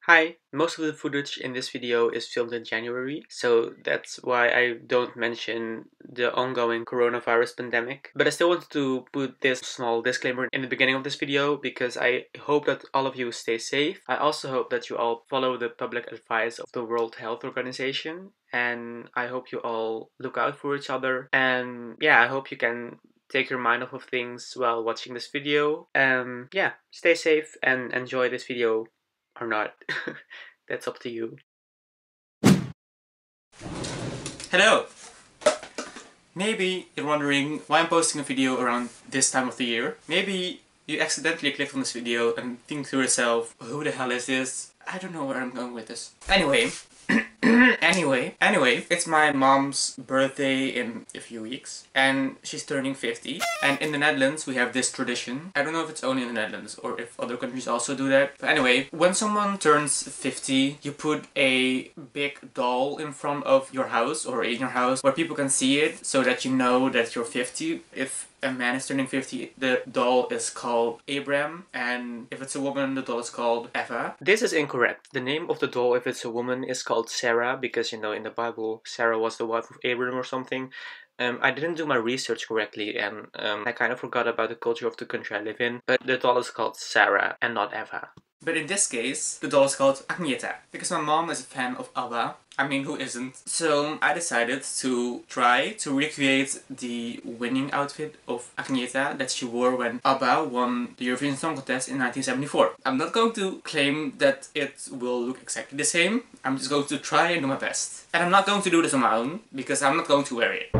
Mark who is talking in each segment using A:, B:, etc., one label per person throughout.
A: Hi, most of the footage in this video is filmed in January, so that's why I don't mention the ongoing coronavirus pandemic. But I still wanted to put this small disclaimer in the beginning of this video because I hope that all of you stay safe. I also hope that you all follow the public advice of the World Health Organization, and I hope you all look out for each other. And yeah, I hope you can take your mind off of things while watching this video. Yeah, stay safe and enjoy this video. Or not. That's up to you. Hello! Maybe you're wondering why I'm posting a video around this time of the year. Maybe you accidentally clicked on this video and think to yourself, who the hell is this? I don't know where I'm going with this. Anyway, it's my mom's birthday in a few weeks and she's turning 50. And in the Netherlands we have this tradition. I don't know if it's only in the Netherlands or if other countries also do that. But anyway, when someone turns 50, you put a big doll in front of your house or in your house where people can see it so that you know that you're 50. If a man is turning 50, the doll is called Abraham, and if it's a woman, the doll is called Eva. This is incorrect. The name of the doll, if it's a woman, is called Sarah, because you know in the Bible Sarah was the wife of Abraham or something. I didn't do my research correctly and I kind of forgot about the culture of the country I live in, but the doll is called Sarah and not Eva. But in this case, the doll is called Agnetha, because my mom is a fan of ABBA. I mean, who isn't? So I decided to try to recreate the winning outfit of Agnetha that she wore when ABBA won the Eurovision Song Contest in 1974. I'm not going to claim that it will look exactly the same. I'm just going to try and do my best. And I'm not going to do this on my own, because I'm not going to wear it.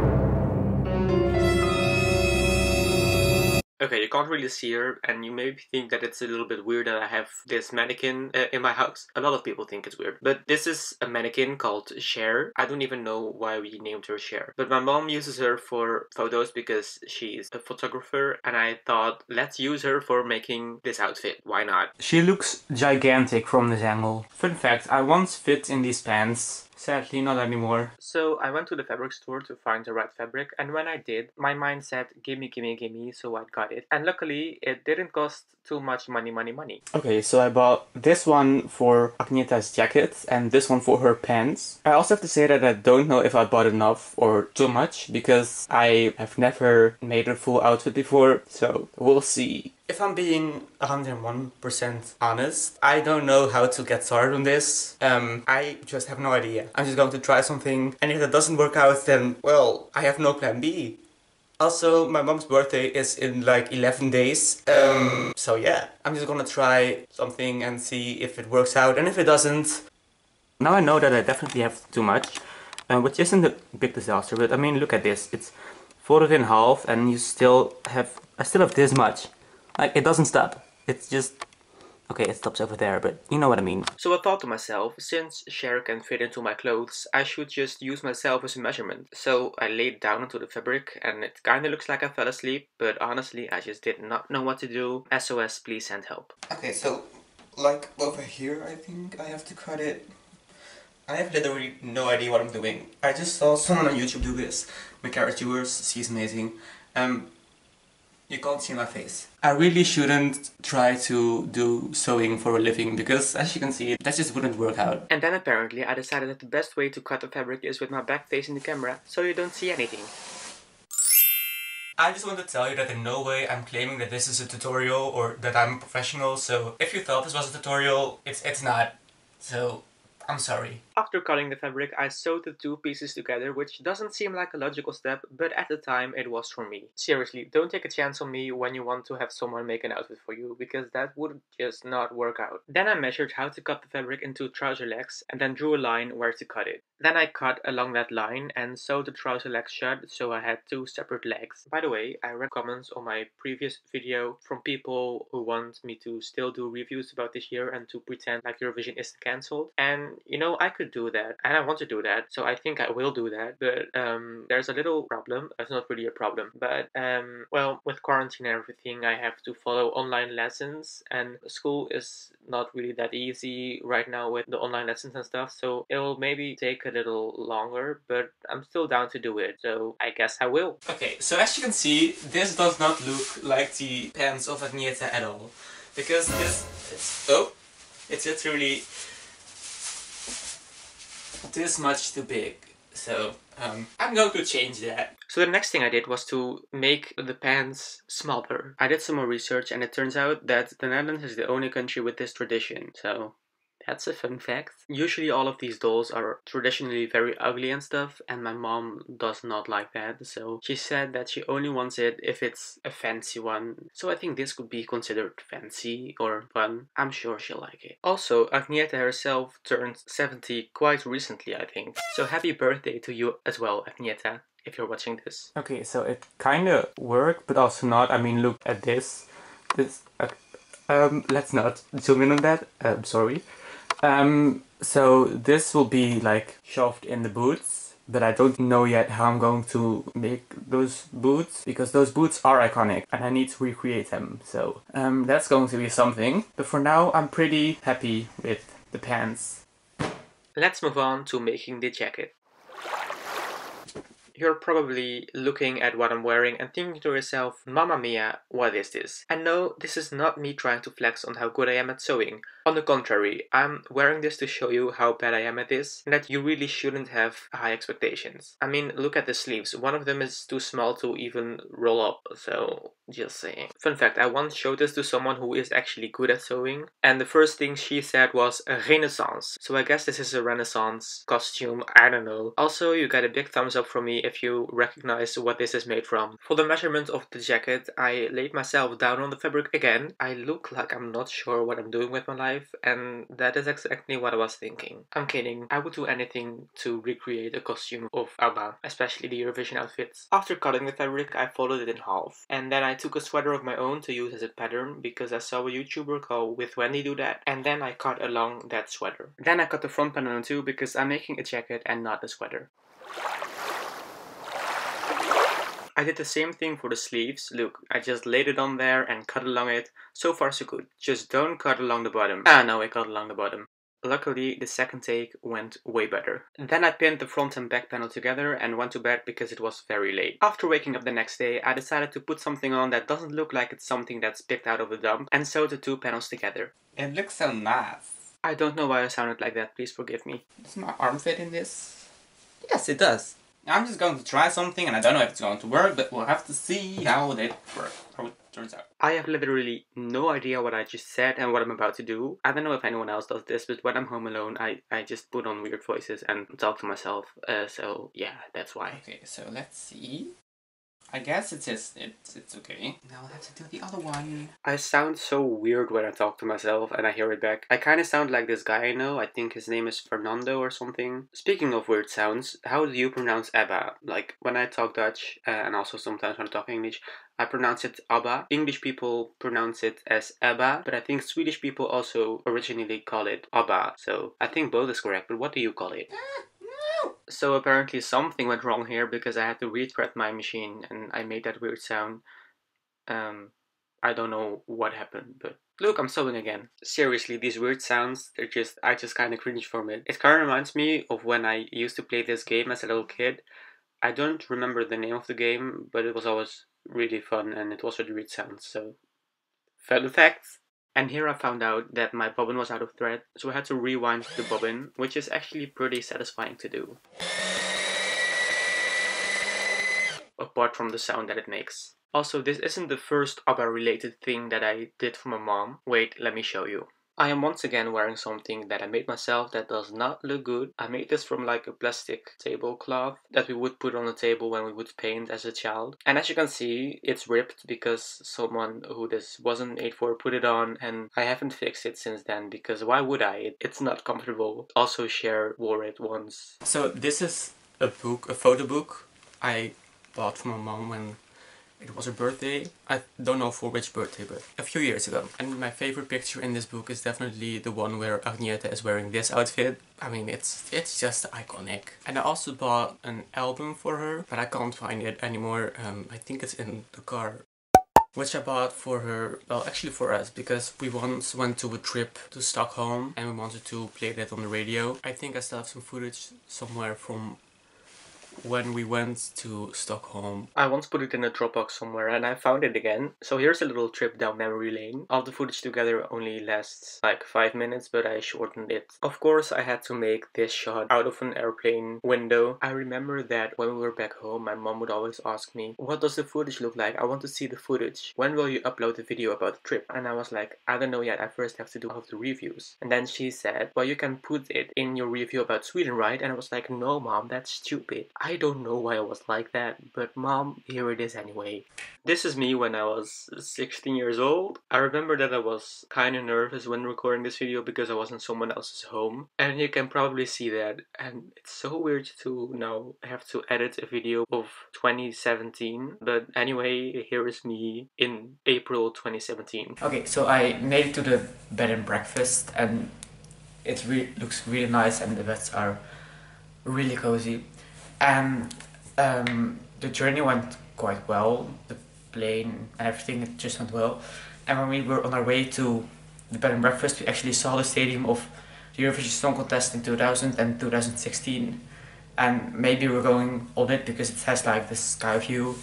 A: Okay, you can't really see her, and you maybe think that it's a little bit weird that I have this mannequin in my house. A lot of people think it's weird. But this is a mannequin called Cher. I don't even know why we named her Cher. But my mom uses her for photos because she's a photographer, and I thought, let's use her for making this outfit. Why not? She looks gigantic from this angle. Fun fact, I once fit in these pants. Sadly, not anymore. So I went to the fabric store to find the right fabric, and when I did, my mind said gimme, gimme, gimme, so I got it. And luckily, it didn't cost too much money. Okay, so I bought this one for Agnetha's jacket and this one for her pants. I also have to say that I don't know if I bought enough or too much because I have never made a full outfit before, so we'll see. If I'm being 101% honest, I don't know how to get started on this. I just have no idea. I'm just going to try something, and if it doesn't work out, then, well, I have no plan B. Also, my mom's birthday is in like 11 days. So yeah, I'm just gonna try something and see if it works out, and if it doesn't... Now I know that I definitely have too much, which isn't a big disaster, but I mean, look at this. It's folded in half, and I still have this much. Like, it doesn't stop. It's just... Okay, it stops over there, but you know what I mean. So I thought to myself, since Cher can fit into my clothes, I should just use myself as a measurement. So I laid down onto the fabric, and it kinda looks like I fell asleep, but honestly, I just did not know what to do. SOS, please send help. Okay, so, like, over here, I think I have to cut it. I have literally no idea what I'm doing. I just saw someone on YouTube do this. Michaela Jewers, she's amazing. You can't see my face. I really shouldn't try to do sewing for a living because, as you can see, that just wouldn't work out. And then apparently I decided that the best way to cut the fabric is with my back facing the camera, so you don't see anything. I just want to tell you that in no way I'm claiming that this is a tutorial or that I'm a professional, so if you thought this was a tutorial, it's not. So, I'm sorry. After cutting the fabric, I sewed the two pieces together, which doesn't seem like a logical step, but at the time it was for me. Seriously, don't take a chance on me when you want to have someone make an outfit for you, because that would just not work out. Then I measured how to cut the fabric into trouser legs, and then drew a line where to cut it. Then I cut along that line and sewed the trouser legs shut, so I had two separate legs. By the way, I read comments on my previous video from people who want me to still do reviews about this year and to pretend like Eurovision isn't cancelled. And, you know, I could do that, and I want to do that, so I think I will do that, but there's a little problem. It's not really a problem, but well, with quarantine and everything, I have to follow online lessons, and school is not really that easy right now with the online lessons and stuff, so it'll maybe take a little longer, but I'm still down to do it, so I guess I will. Okay, so as you can see, this does not look like the pants of Agnetha at all, because it's literally this much too big. So I'm going to change that. So the next thing I did was to make the pants smaller. I did some more research and it turns out that the Netherlands is the only country with this tradition. So that's a fun fact. Usually all of these dolls are traditionally very ugly and stuff, and my mom does not like that, so she said that she only wants it if it's a fancy one. So I think this could be considered fancy or fun. I'm sure she'll like it. Also, Agnetha herself turned 70 quite recently, I think. So happy birthday to you as well, Agnetha, if you're watching this. Okay, so it kinda worked, but also not. I mean, look at this. Let's not zoom in on that. Sorry. So this will be like shoved in the boots, but I don't know yet how I'm going to make those boots, because those boots are iconic and I need to recreate them. So that's going to be something. But for now, I'm pretty happy with the pants. Let's move on to making the jacket. You're probably looking at what I'm wearing and thinking to yourself, Mamma mia, what is this? And no, this is not me trying to flex on how good I am at sewing. On the contrary, I'm wearing this to show you how bad I am at this, and that you really shouldn't have high expectations. I mean, look at the sleeves. One of them is too small to even roll up, so just saying. Fun fact, I once showed this to someone who is actually good at sewing, and the first thing she said was a renaissance. So I guess this is a renaissance costume, I don't know. Also, you got a big thumbs up from me if you recognize what this is made from. For the measurement of the jacket, I laid myself down on the fabric again. I look like I'm not sure what I'm doing with my life, and that is exactly what I was thinking. I'm kidding, I would do anything to recreate a costume of ABBA, especially the Eurovision outfits. After cutting the fabric, I folded it in half, and then I took a sweater of my own to use as a pattern, because I saw a YouTuber called With Wendy do that, and then I cut along that sweater. Then I cut the front panel in two, because I'm making a jacket and not a sweater. I did the same thing for the sleeves. Look, I just laid it on there and cut along it. So far so good. Just don't cut along the bottom. Ah, no, I cut along the bottom. Luckily, the second take went way better. Then I pinned the front and back panel together and went to bed because it was very late. After waking up the next day, I decided to put something on that doesn't look like it's something that's picked out of the dump, and sewed the two panels together. It looks so nice. I don't know why I sounded like that, please forgive me. Does my arm fit in this? Yes, it does. I'm just going to try something and I don't know if it's going to work, but we'll have to see how it works, how it turns out. I have literally no idea what I just said and what I'm about to do. I don't know if anyone else does this, but when I'm home alone, I just put on weird voices and talk to myself. So yeah, that's why. Okay, so let's see. I guess it's okay. Now I'll have to do the other one. I sound so weird when I talk to myself and I hear it back. I kind of sound like this guy I know. I think his name is Fernando or something. Speaking of weird sounds, how do you pronounce ABBA? Like when I talk Dutch and also sometimes when I talk English, I pronounce it ABBA. English people pronounce it as ABBA, but I think Swedish people also originally call it ABBA. So I think both is correct, but what do you call it? So apparently something went wrong here because I had to rethread my machine and I made that weird sound. I don't know what happened, but look, I'm sewing again. Seriously, these weird sounds, I just kind of cringe from it. It kind of reminds me of when I used to play this game as a little kid. I don't remember the name of the game, but it was always really fun and it was with weird sounds, so fun facts. And here I found out that my bobbin was out of thread, so I had to rewind the bobbin, which is actually pretty satisfying to do. Apart from the sound that it makes. Also, this isn't the first ABBA related thing that I did for my mom. Wait, let me show you. I am once again wearing something that I made myself that does not look good. I made this from like a plastic tablecloth that we would put on the table when we would paint as a child. And as you can see, it's ripped because someone who this wasn't made for put it on, and I haven't fixed it since then because why would I? It's not comfortable. Also, Cher wore it once. So this is a book, a photo book I bought for my mom when it was her birthday. I don't know for which birthday, but a few years ago. And my favorite picture in this book is definitely the one where Agnetha is wearing this outfit. I mean, it's just iconic. And I also bought an album for her, but I can't find it anymore. I think it's in the car. Which I bought for her, well actually for us, because we once went to a trip to Stockholm and we wanted to play that on the radio. I think I still have some footage somewhere from when we went to Stockholm. I once put it in a Dropbox somewhere and I found it again. So here's a little trip down memory lane. All the footage together only lasts like 5 minutes, but I shortened it. Of course, I had to make this shot out of an airplane window. I remember that when we were back home, my mom would always ask me, what does the footage look like? I want to see the footage. When will you upload the video about the trip? And I was like, I don't know yet. I first have to do all of the reviews. And then she said, well, you can put it in your review about Sweden, right? And I was like, no, mom, that's stupid. I don't know why I was like that, but mom, here it is anyway. This is me when I was 16 years old. I remember that I was kind of nervous when recording this video because I was in someone else's home. And you can probably see that. And it's so weird to now have to edit a video of 2017. But anyway, here is me in April 2017. Okay, so I made it to the bed and breakfast and it looks really nice and the beds are really cozy. And the journey went quite well. The plane and everything, it just went well. And when we were on our way to the bed and breakfast, we actually saw the stadium of the Eurovision Song Contest in 2000 and 2016. And maybe we're going on it because it has like the sky view.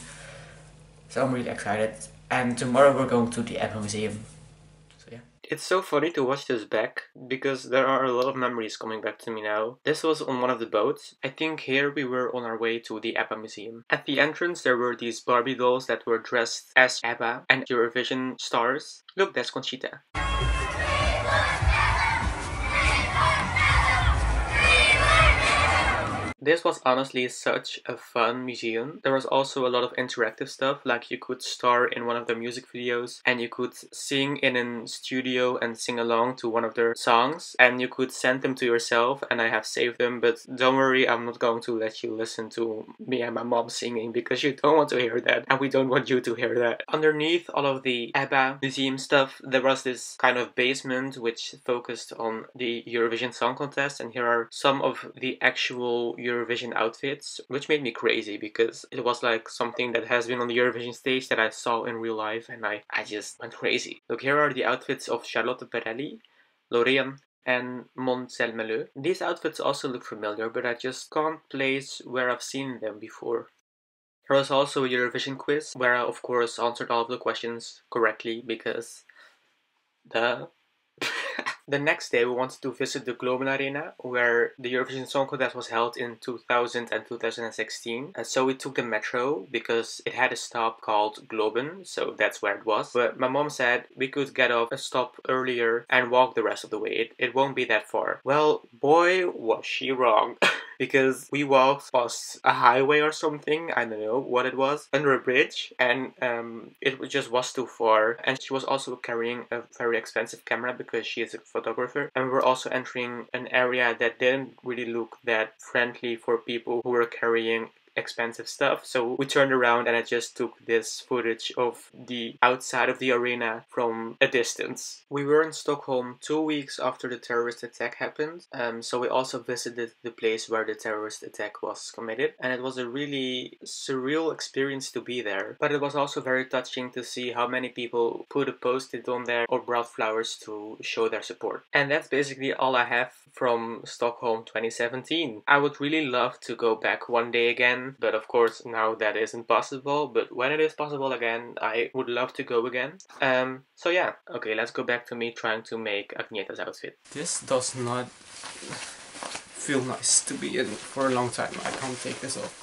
A: So I'm really excited. And tomorrow we're going to the Ebba Museum. So yeah. It's so funny to watch this back because there are a lot of memories coming back to me now. This was on one of the boats. I think here we were on our way to the ABBA Museum. At the entrance there were these Barbie dolls that were dressed as ABBA and Eurovision stars. Look, that's Conchita. This was honestly such a fun museum. There was also a lot of interactive stuff, like you could star in one of their music videos and you could sing in a studio and sing along to one of their songs and you could send them to yourself, and I have saved them, but don't worry, I'm not going to let you listen to me and my mom singing because you don't want to hear that and we don't want you to hear that. Underneath all of the ABBA museum stuff, there was this kind of basement which focused on the Eurovision Song Contest, and here are some of the actual Eurovision outfits, which made me crazy because it was like something that has been on the Eurovision stage that I saw in real life and I just went crazy. Look, here are the outfits of Charlotte Perrelli, Loreen and Mon Selmeleu. These outfits also look familiar, but I just can't place where I've seen them before. There was also a Eurovision quiz where I of course answered all of the questions correctly because duh. The next day we wanted to visit the Globen Arena where the Eurovision Song Contest was held in 2000 and 2016. So we took the metro because it had a stop called Globen, so that's where it was. But my mom said we could get off a stop earlier and walk the rest of the way. It won't be that far. Well, boy, was she wrong. Because we walked past a highway or something, I don't know what it was, under a bridge, and it just was too far. And she was also carrying a very expensive camera because she is a photographer, and we were also entering an area that didn't really look that friendly for people who were carrying expensive stuff. So we turned around and I just took this footage of the outside of the arena from a distance. We were in Stockholm 2 weeks after the terrorist attack happened, so we also visited the place where the terrorist attack was committed, and it was a really surreal experience to be there. But it was also very touching to see how many people put a post-it on there or brought flowers to show their support. And that's basically all I have from Stockholm 2017. I would really love to go back one day again, but of course now that isn't possible. But when it is possible again, I would love to go again. So yeah, okay, let's go back to me trying to make Agnetha's outfit. This does not feel nice to be in for a long time. I can't take this off.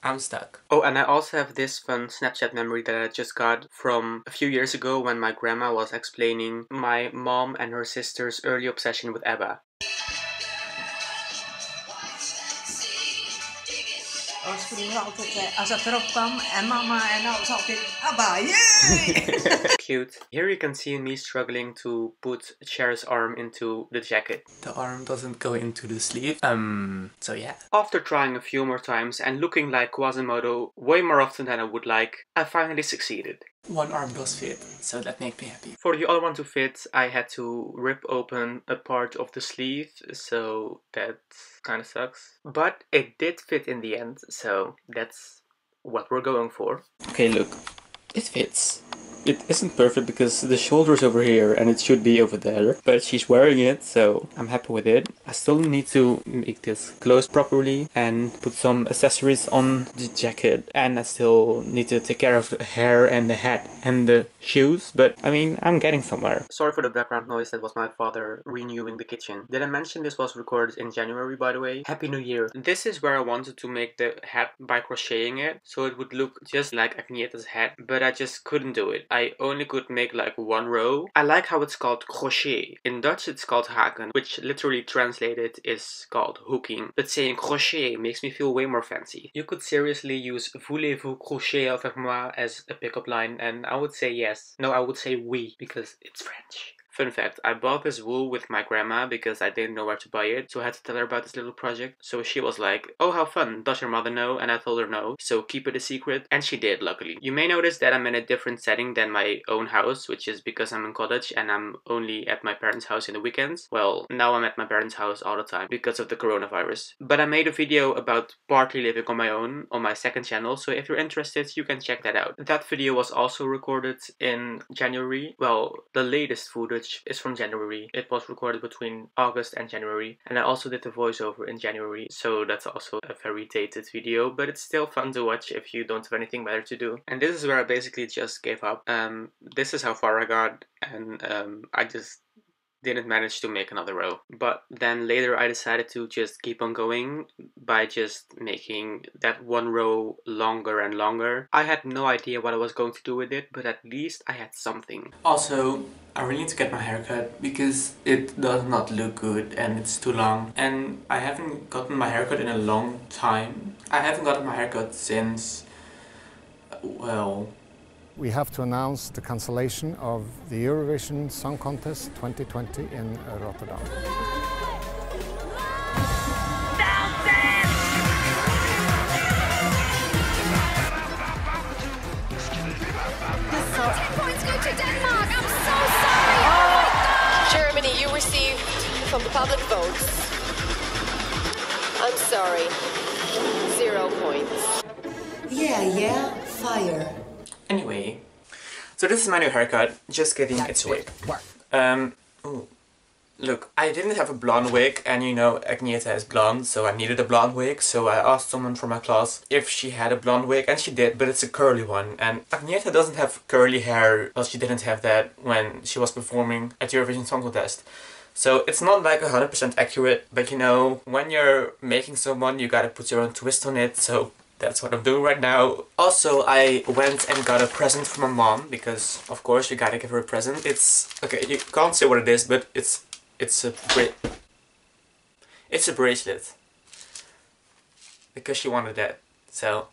A: I'm stuck. Oh, and I also have this fun Snapchat memory that I just got from a few years ago when my grandma was explaining my mom and her sister's early obsession with ABBA. Cute. Here you can see me struggling to put Cher's arm into the jacket. The arm doesn't go into the sleeve. So yeah. After trying a few more times and looking like Quasimodo way more often than I would like, I finally succeeded. One arm does fit, so that made me happy. For the other one to fit, I had to rip open a part of the sleeve, so that kind of sucks. But it did fit in the end, so that's what we're going for. Okay, look, it fits. It isn't perfect because the shoulder's over here and it should be over there, but she's wearing it, so I'm happy with it. I still need to make this closed properly and put some accessories on the jacket, and I still need to take care of the hair and the hat and the shoes, but I mean, I'm getting somewhere. Sorry for the background noise, that was my father renewing the kitchen. Did I mention this was recorded in January, by the way? Happy New Year! This is where I wanted to make the hat by crocheting it, so it would look just like Agnetha's hat, but I just couldn't do it. I only could make like one row. I like how it's called crochet. In Dutch it's called haken, which literally translated is called hooking. But saying crochet makes me feel way more fancy. You could seriously use voulez-vous crocher avec moi as a pickup line, and I would say yes. No, I would say oui, because it's French. Fun fact, I bought this wool with my grandma because I didn't know where to buy it, so I had to tell her about this little project. So she was like, oh, how fun, does your mother know? And I told her no, so keep it a secret, and she did, luckily. You may notice that I'm in a different setting than my own house, which is because I'm in college and I'm only at my parents' house in the weekends. Well, now I'm at my parents' house all the time because of the coronavirus. But I made a video about partly living on my own on my second channel, so if you're interested, you can check that out. That video was also recorded in January. Well, the latest footage is from January. It was recorded between August and January, and I also did the voiceover in January, so that's also a very dated video, but it's still fun to watch if you don't have anything better to do. And this is where I basically just gave up. This is how far I got, and I just didn't manage to make another row. But then later I decided to just keep on going by just making that one row longer and longer. I had no idea what I was going to do with it, but at least I had something. Also, I really need to get my hair cut because it does not look good and it's too long. And I haven't gotten my haircut in a long time. I haven't gotten my haircut since, well,
B: we have to announce the cancellation of the Eurovision Song Contest 2020 in Rotterdam.
C: Points go to Denmark. I'm so sorry. Oh my God.
D: Germany, you received from the public votes. I'm sorry. 0 points.
C: Yeah, fire.
A: Anyway, so this is my new haircut, just kidding, it's a wig. Ooh. Look, I didn't have a blonde wig, and you know Agnetha is blonde, so I needed a blonde wig, so I asked someone from my class if she had a blonde wig, and she did, but it's a curly one. And Agnetha doesn't have curly hair, well, she didn't have that when she was performing at Eurovision Song Contest. So it's not like 100% accurate, but you know, when you're making someone, you gotta put your own twist on it, so that's what I'm doing right now. Also, I went and got a present from my mom, because of course you gotta give her a present. It's, okay, you can't say what it is, but it's a bracelet. Because she wanted that, so.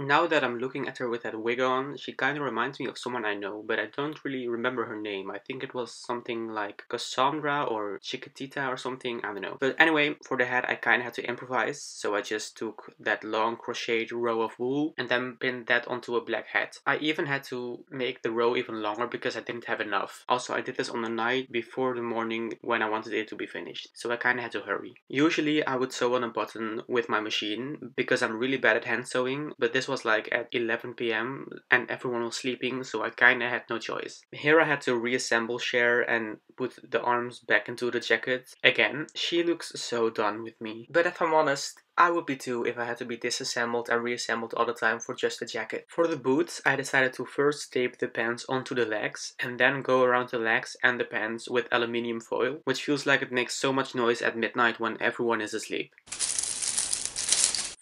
A: Now that I'm looking at her with that wig on, she kind of reminds me of someone I know, but I don't really remember her name. I think it was something like Cassandra or Chiquitita or something, I don't know. But anyway, for the hat I kind of had to improvise, so I just took that long crocheted row of wool and then pinned that onto a black hat. I even had to make the row even longer because I didn't have enough. Also, I did this on the night before the morning when I wanted it to be finished, so I kind of had to hurry. Usually I would sew on a button with my machine because I'm really bad at hand sewing, but this was like at 11 p.m. and everyone was sleeping, so I kinda had no choice. Here I had to reassemble Cher and put the arms back into the jacket. Again, she looks so done with me. But if I'm honest, I would be too if I had to be disassembled and reassembled all the time for just the jacket. For the boots, I decided to first tape the pants onto the legs and then go around the legs and the pants with aluminium foil, which feels like it makes so much noise at midnight when everyone is asleep.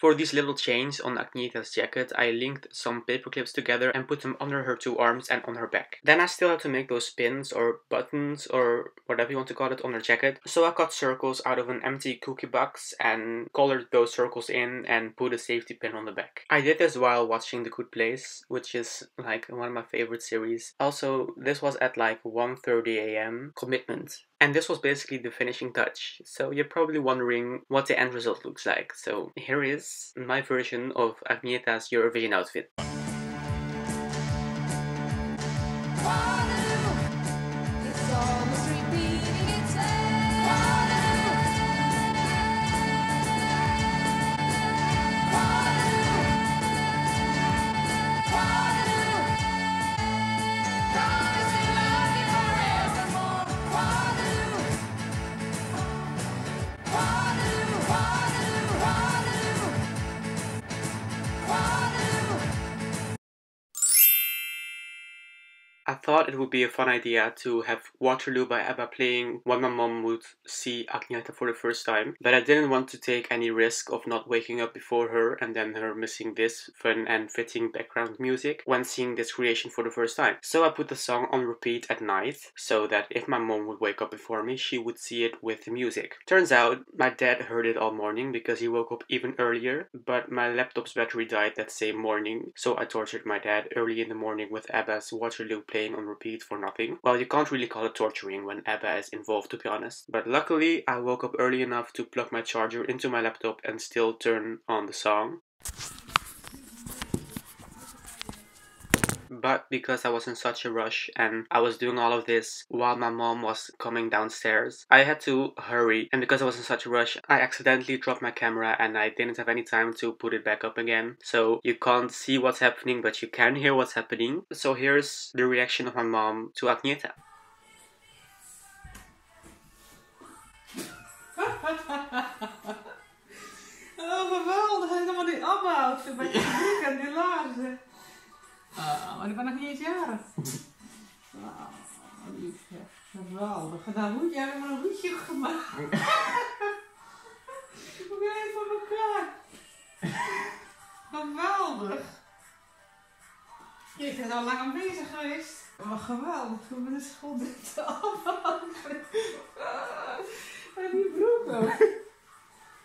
A: For these little chains on Agnetha's jacket, I linked some paper clips together and put them under her two arms and on her back. Then I still had to make those pins or buttons or whatever you want to call it on her jacket. So I cut circles out of an empty cookie box and colored those circles in and put a safety pin on the back. I did this while watching The Good Place, which is like one of my favorite series. Also, this was at like 1:30 a.m. Commitment. And this was basically the finishing touch. So you're probably wondering what the end result looks like. So here is my version of Agnetha's Eurovision outfit. thought it would be a fun idea to have Waterloo by ABBA playing when my mom would see Agnetha for the first time, but I didn't want to take any risk of not waking up before her and then her missing this fun and fitting background music when seeing this creation for the first time. So I put the song on repeat at night so that if my mom would wake up before me, she would see it with the music. Turns out my dad heard it all morning because he woke up even earlier, but my laptop's battery died that same morning, so I tortured my dad early in the morning with ABBA's Waterloo playing on repeat for nothing. Well, you can't really call it torturing when ABBA is involved, to be honest. But luckily, I woke up early enough to plug my charger into my laptop and still turn on the song. But because I was in such a rush and I was doing all of this while my mom was coming downstairs, I had to hurry, and because I was in such a rush, I accidentally dropped my camera and I didn't have any time to put it back up again. So you can't see what's happening, but you can hear what's happening. So here's the reaction of my mom to Agnetha.
E: Oh, geweldig. Helemaal die ABBA-outfit met die broek en die laarzen. Maar die ben nog niet eens jarig. Liefje. Geweldig. En dan moet jij helemaal een hoedje gemaakt. Hoe ben je voor elkaar? Geweldig. Je bent al lang aan bezig geweest. Maar geweldig. Hoe ben je school dit ABBA-outfit. En die broek ook.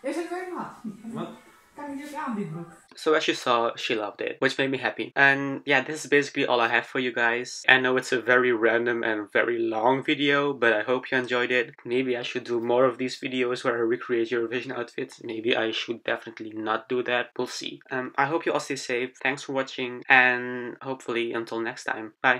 E: Is het weer nat? Wat? Kan je dus aan die broek?
A: So as you saw, she loved it, which made me happy. And yeah, this is basically all I have for you guys. I know it's a very random and very long video, but I hope you enjoyed it. Maybe I should do more of these videos where I recreate Eurovision outfits. Maybe I should definitely not do that. We'll see. I hope you all stay safe. Thanks for watching, and hopefully until next time. Bye.